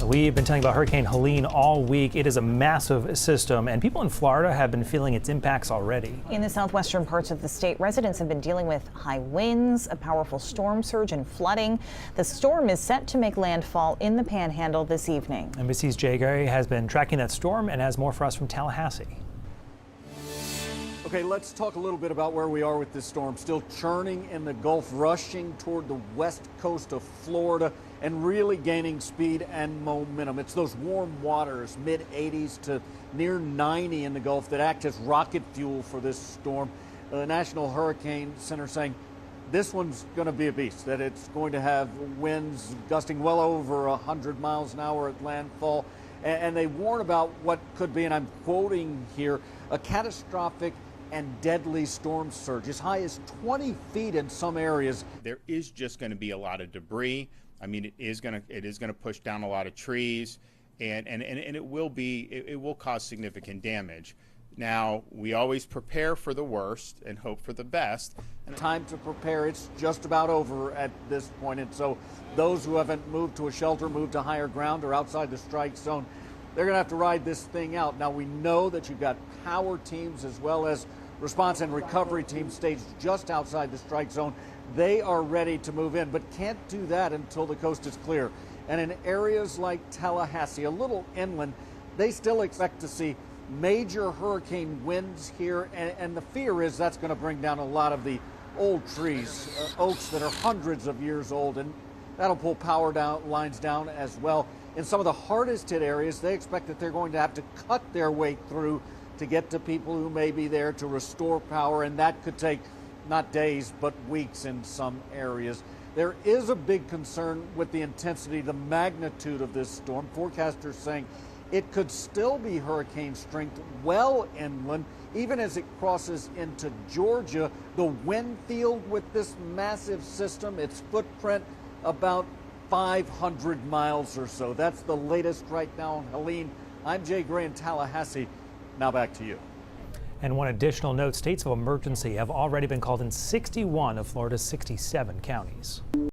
We've been telling you about Hurricane Helene all week. It is a massive system, and people in Florida have been feeling its impacts already. In the southwestern parts of the state, residents have been dealing with high winds, a powerful storm surge, and flooding. The storm is set to make landfall in the panhandle this evening. NBC's Jay Gray has been tracking that storm and has more for us from Tallahassee. Okay, let's talk a little bit about where we are with this storm. Still churning in the Gulf, rushing toward the west coast of Florida and really gaining speed and momentum. It's those warm waters, mid-80s to near 90 in the Gulf, that act as rocket fuel for this storm. The National Hurricane Center saying this one's going to be a beast, that it's going to have winds gusting well over 100 miles an hour at landfall. And they warn about what could be, and I'm quoting here, a catastrophic and deadly storm surge as high as 20 feet in some areas. There is just going to be a lot of debris. I mean, it is going to push down a lot of trees, and it will cause significant damage. Now, we always prepare for the worst and hope for the best. Time to prepare. It's just about over at this point, and so those who haven't moved to a shelter, moved to higher ground or outside the strike zone, they're going to have to ride this thing out. Now, we know that you've got power teams as well as response and recovery teams staged just outside the strike zone. They are ready to move in, but can't do that until the coast is clear. And in areas like Tallahassee, a little inland, they still expect to see major hurricane winds here, and the fear is that's going to bring down a lot of the old trees, oaks that are hundreds of years old, and that'll pull power lines down as well. In some of the hardest hit areas, they expect that they're going to have to cut their way through to get to people who may be there to restore power, and that could take not days but weeks in some areas. There is a big concern with the intensity, the magnitude of this storm. Forecasters saying it could still be hurricane strength well inland, even as it crosses into Georgia. The wind field with this massive system, its footprint about 500 miles or so. That's the latest right now on Helene. I'm Jay Gray in Tallahassee. Now back to you. And one additional note, states of emergency have already been called in 61 of Florida's 67 counties.